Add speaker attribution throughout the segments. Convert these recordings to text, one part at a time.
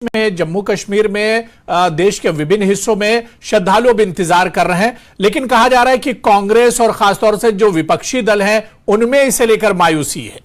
Speaker 1: में जम्मू कश्मीर में देश के विभिन्न हिस्सों में श्रद्धालु अब इंतजार कर रहे हैं, लेकिन कहा जा रहा है कि कांग्रेस और खासतौर से जो विपक्षी दल हैं उनमें इसे लेकर मायूसी है।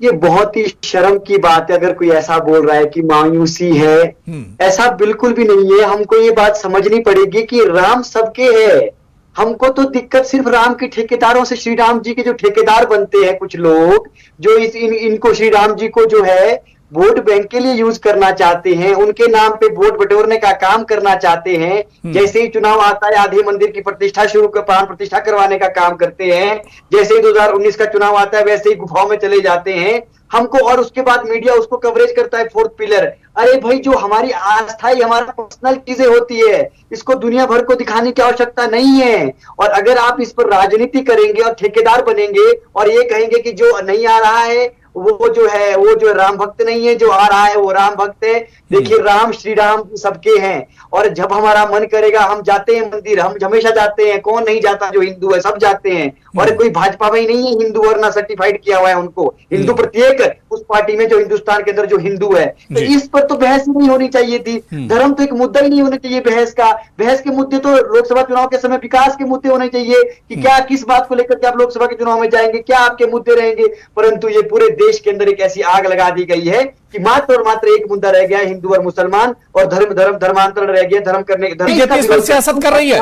Speaker 2: ये बहुत ही शर्म की बात है अगर कोई ऐसा बोल रहा है कि मायूसी है। ऐसा बिल्कुल भी नहीं है। हमको ये बात समझनी पड़ेगी कि राम सबके है। हमको तो दिक्कत सिर्फ राम के ठेकेदारों से, श्री राम जी के जो ठेकेदार बनते हैं कुछ लोग जो इनको श्री राम जी को जो है वोट बैंक के लिए यूज करना चाहते हैं, उनके नाम पे वोट बटोरने का काम करना चाहते हैं। जैसे ही चुनाव आता है आधे मंदिर की प्रतिष्ठा प्राण प्रतिष्ठा करवाने का काम करते हैं। जैसे ही 2019 का चुनाव आता है वैसे ही गुफाओं में चले जाते हैं हमको, और उसके बाद मीडिया उसको कवरेज करता है फोर्थ पिलर। अरे भाई, जो हमारी आस्था ही हमारा पर्सनल चीजें होती है, इसको दुनिया भर को दिखाने की आवश्यकता नहीं है। और अगर आप इस पर राजनीति करेंगे और ठेकेदार बनेंगे और ये कहेंगे कि जो नहीं आ रहा है वो जो राम भक्त नहीं है, जो आ रहा है वो राम भक्त है। देखिए, राम श्री राम सबके हैं, और जब हमारा मन करेगा हम जाते हैं मंदिर, हम हमेशा जाते हैं। कौन नहीं जाता जो हिंदू है, सब जाते हैं। और कोई भाजपा में ही नहीं है हिंदू वरना सर्टिफाइड किया हुआ है उनको। हिंदू प्रत्येक उस पार्टी में जो हिंदुस्तान के अंदर जो हिंदू है, तो इस पर तो बहस ही नहीं होनी चाहिए थी। धर्म तो एक मुद्दा ही नहीं होना चाहिए बहस का। बहस के मुद्दे तो लोकसभा चुनाव के समय विकास के मुद्दे होने चाहिए कि क्या, किस बात को लेकर के आप लोकसभा के चुनाव में जाएंगे, क्या आपके मुद्दे रहेंगे। परंतु ये पूरे देश के अंदर एक ऐसी आग लगा दी गई है कि मात्र और मात्र एक मुद्दा रह गया है, हिंदू और मुसलमान, और धर्मांतरण रह गया। धर्म करने
Speaker 1: बीजेपी इस पर सियासत कर रही है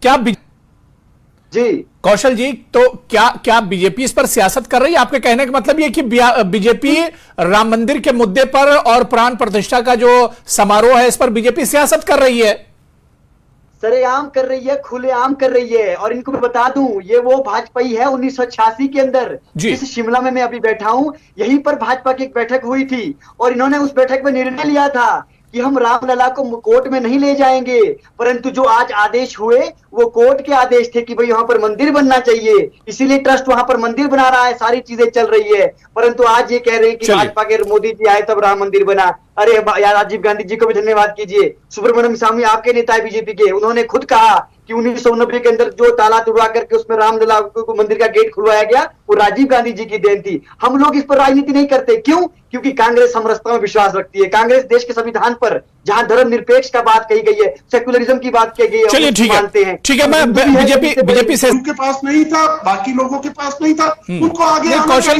Speaker 1: क्या
Speaker 2: जी
Speaker 1: कौशल जी? तो क्या बीजेपी इस पर सियासत कर रही है? आपके कहने का मतलब ये कि बीजेपी राम मंदिर के मुद्दे पर और प्राण प्रतिष्ठा का जो समारोह है इस पर बीजेपी सियासत कर रही है?
Speaker 2: सरेआम कर रही है, खुलेआम कर रही है। और इनको मैं बता दूं, ये वो भाजपा ही है 1986 के अंदर जिस शिमला में मैं अभी बैठा हूं, यहीं पर भाजपा की एक बैठक हुई थी और इन्होंने उस बैठक में निर्णय लिया था कि हम रामलला को कोर्ट में नहीं ले जाएंगे। परंतु जो आज आदेश हुए वो कोर्ट के आदेश थे कि भाई वहां पर मंदिर बनना चाहिए, इसीलिए ट्रस्ट वहां पर मंदिर बना रहा है, सारी चीजें चल रही है। परंतु आज ये कह रहे हैं कि भाजपा के मोदी जी आए तब राम मंदिर बना। अरे यार, राजीव गांधी जी को भी धन्यवाद कीजिए। सुब्रमण्यम स्वामी आपके नेता है बीजेपी के, उन्होंने खुद कहा कि 1990 के अंदर जो ताला तुड़वा करके उसमें रामलला मंदिर का गेट खुलवाया गया वो राजीव गांधी जी की देन थी। हम लोग इस पर राजनीति नहीं करते। क्यों? क्योंकि कांग्रेस समरसता में विश्वास रखती है। कांग्रेस देश के संविधान पर जहां धर्मनिरपेक्ष का बात कही गई है, सेक्युलरिज्म की बात की गई है,
Speaker 1: चलिए ठीक है। मैं बीजेपी से
Speaker 3: उनके पास नहीं था, बाकी लोगों के पास नहीं था, उनको आगे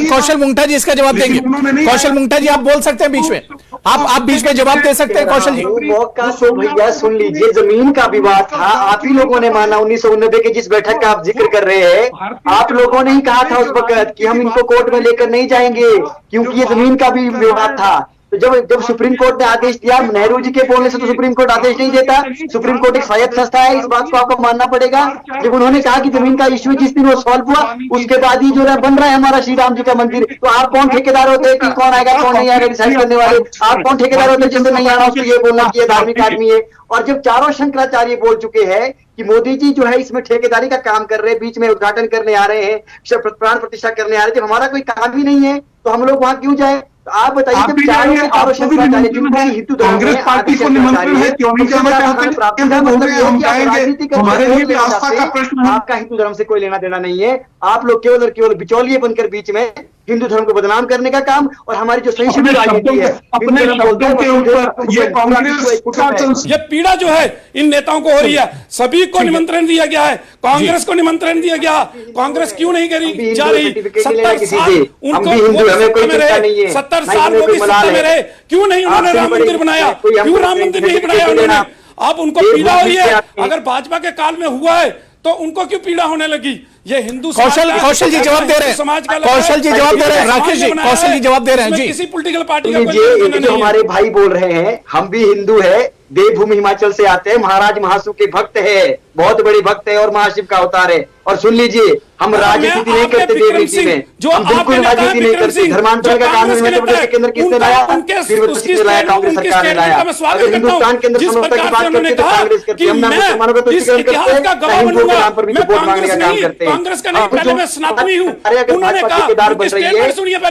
Speaker 1: कौशल मुंगटा जी इसका जवाब देंगे। कौशल मुंगटा जी, आप बोल सकते हैं बीच में, आप बीच में जवाब दे सकते हैं कौशल जी।
Speaker 2: मौका तो भैया सुन लीजिए, जमीन का विवाद था, आप ही लोगों ने माना। 1990 के जिस बैठक का आप जिक्र कर रहे हैं, आप लोगों ने ही कहा था उस वक्त कि हम इनको कोर्ट में लेकर नहीं जाएंगे क्योंकि ये जमीन का भी विवाद था। तो जब सुप्रीम कोर्ट ने आदेश दिया, नेहरू जी के बोलने से तो सुप्रीम कोर्ट आदेश नहीं देता। सुप्रीम कोर्ट एक स्वायत्त संस्था है, इस बात को आपको मानना पड़ेगा। जब उन्होंने कहा कि जमीन का इश्यू जिस दिन वो सॉल्व हुआ उसके बाद ही जो है बन रहा है हमारा श्री राम जी का मंदिर। तो आप कौन ठेकेदार होते हैं कि कौन आएगा कौन नहीं आएगा डिसाइड करने वाले? आप कौन ठेकेदार होते हैं जिससे नहीं आना उसको ये बोलना कि ये धार्मिक आदमी है? और जब चारों शंकराचार्य बोल चुके हैं कि मोदी जी जो है इसमें ठेकेदारी का काम कर रहे हैं, बीच में उद्घाटन करने आ रहे हैं, प्राण प्रतिष्ठा करने आ रहे हैं, जब हमारा कोई काम ही नहीं है तो हम लोग वहां क्यों जाए? तो आप बताइए, जब चारों हिंदू
Speaker 3: कांग्रेस पार्टी को निमंत्रण है, क्यों नहीं जाना चाहते? हमारे लिए भी आस्था का प्रश्न है।
Speaker 2: आपका हिंदू धर्म से कोई लेना देना नहीं है। आप लोग केवल और केवल बिचौलिए बनकर बीच में हिंदू धर्म को बदनाम करने का काम, और हमारी जो सही राजनीति है
Speaker 3: अपने शब्दों के ऊपर ये कांग्रेस
Speaker 4: ये पीड़ा जो है इन नेताओं को हो रही है। सभी को निमंत्रण दिया गया है, कांग्रेस को निमंत्रण दिया गया, कांग्रेस क्यों नहीं करी जा रही? 70 साल उनको 70 साल मोदी सत्ता में रहे, क्यों नहीं उन्होंने राम मंदिर बनाया? क्यों राम मंदिर नहीं बनाया उन्होंने? अब उनको पीड़ा हो रही है। अगर भाजपा के काल में हुआ है तो उनको क्यों पीड़ा होने लगी? ये हिंदू
Speaker 1: कौशल जी जवाब दे रहे हैं, कौशल जी जवाब दे रहे हैं, राकेश जी कौशल जी जवाब दे रहे हैं जी।
Speaker 4: किसी पॉलिटिकल पार्टी का
Speaker 2: जो हमारे भाई बोल रहे हैं, हम भी हिंदू है, देवभूमि हिमाचल से आते हैं, महाराज महासू के भक्त है, बहुत बड़े भक्त है और महाशिव का अवतार है। और सुन लीजिए, हम राजनीति नहीं करते देव रीति में, हम बिल्कुल राजनीति नहीं करते। धर्मांतरण का कानून मध्य प्रदेश के अंदर किसने लाया? फिर लाया, कांग्रेस सरकार ने लाया। अगर हिंदुस्तान के अंदर समझौता की बात करते तो कांग्रेस करती है। हम मुसलमानों का तुष्टीकरण करते हैं, हिंदुओं के नाम पर भी वोट मांगने का काम करते हैं। अरे अगर भाजपा ठेकेदार बन रही है,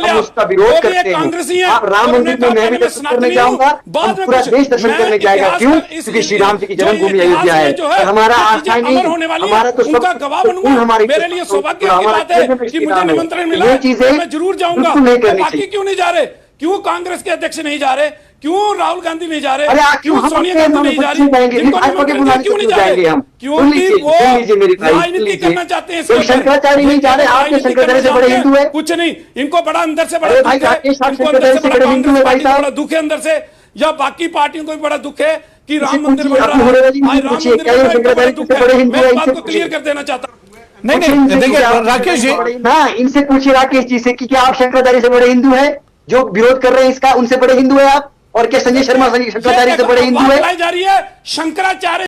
Speaker 2: हम उसका विरोध करते हैं। आप राम मंदिर में मैं भी दर्शन करने जाऊंगा, पूरा देश दर्शन करने जाएगा। क्यों? क्योंकि श्री राम जी की जन्मभूमि अयोध्या है और हमारा आस्था नहीं, हमारा तो सब हमारी
Speaker 4: मेरे लिए सौभाग्य की बात है कि मुझे निमंत्रण मिला, मैं जरूर जाऊंगा। बाकी क्यों नहीं जा रहे? क्यों कांग्रेस के अध्यक्ष नहीं जा रहे, क्यों राहुल गांधी नहीं जा रहे,
Speaker 2: अरे
Speaker 4: क्यों
Speaker 2: हम
Speaker 4: सोनिया
Speaker 2: अपने
Speaker 4: गांधी नहीं जा
Speaker 2: क्यों जाएंगे?
Speaker 4: रही, जिनको
Speaker 2: भाजपा के
Speaker 4: निमंत्रण
Speaker 2: बुलाने
Speaker 4: दिया, क्यों
Speaker 2: से
Speaker 4: नहीं
Speaker 2: क्यों
Speaker 4: जा रहे?
Speaker 2: जाएंगे हम?
Speaker 4: क्योंकि
Speaker 2: सुन
Speaker 4: वो
Speaker 2: लीजिए मेरी बात,
Speaker 4: राजनीति करना चाहते हैं इसके
Speaker 2: कोई
Speaker 4: ऊपर।
Speaker 2: शंकराचार्य नहीं जा रहे, आप
Speaker 4: राजनीति
Speaker 2: शंकराचार्य से
Speaker 4: करना
Speaker 2: बड़े
Speaker 4: चाहते हैं,
Speaker 2: हिंदू है।
Speaker 4: कुछ नहीं, इनको बड़ा अंदर से बड़ा
Speaker 2: अरे
Speaker 4: दुख
Speaker 2: भाई,
Speaker 4: है,
Speaker 2: राकेश साहब
Speaker 4: इनको अंदर से
Speaker 2: शंकराचार्य
Speaker 4: बड़ा
Speaker 2: से बड़े हिंदू
Speaker 4: कांग्रेस
Speaker 2: है भाई
Speaker 4: पार्टी को
Speaker 2: साहब।
Speaker 4: बड़ा दुख है अंदर से, या बाकी पार्टियों को भी बड़ा दुख है कि राम मंदिर बन
Speaker 2: आप
Speaker 4: रहा
Speaker 2: होने
Speaker 4: है,
Speaker 2: वाली
Speaker 4: आज राम
Speaker 2: पूछिए,
Speaker 4: मंदिर
Speaker 2: क्या
Speaker 4: बन
Speaker 2: ये
Speaker 4: रहा है, इनको बड़ा
Speaker 2: शंकराचार्य
Speaker 4: दुख
Speaker 2: से बड़े
Speaker 4: है।
Speaker 2: हिंदू
Speaker 4: मैं
Speaker 2: है?
Speaker 4: इस बात
Speaker 2: इनसे
Speaker 4: को क्लियर
Speaker 2: पूछिए।
Speaker 4: कर देना चाहता हूँ।
Speaker 1: नहीं देखिए राकेश जी,
Speaker 2: हाँ, इनसे पूछिए राकेश जी से कि क्या आप शंकराचार्य से बड़े हिंदू है? जो विरोध कर रहे हैं इसका, उनसे बड़े हिंदू है आप? और क्या संजय शर्मा शंकराचार्य से बड़े हिंदू है?
Speaker 4: जा रही है शंकराचार्य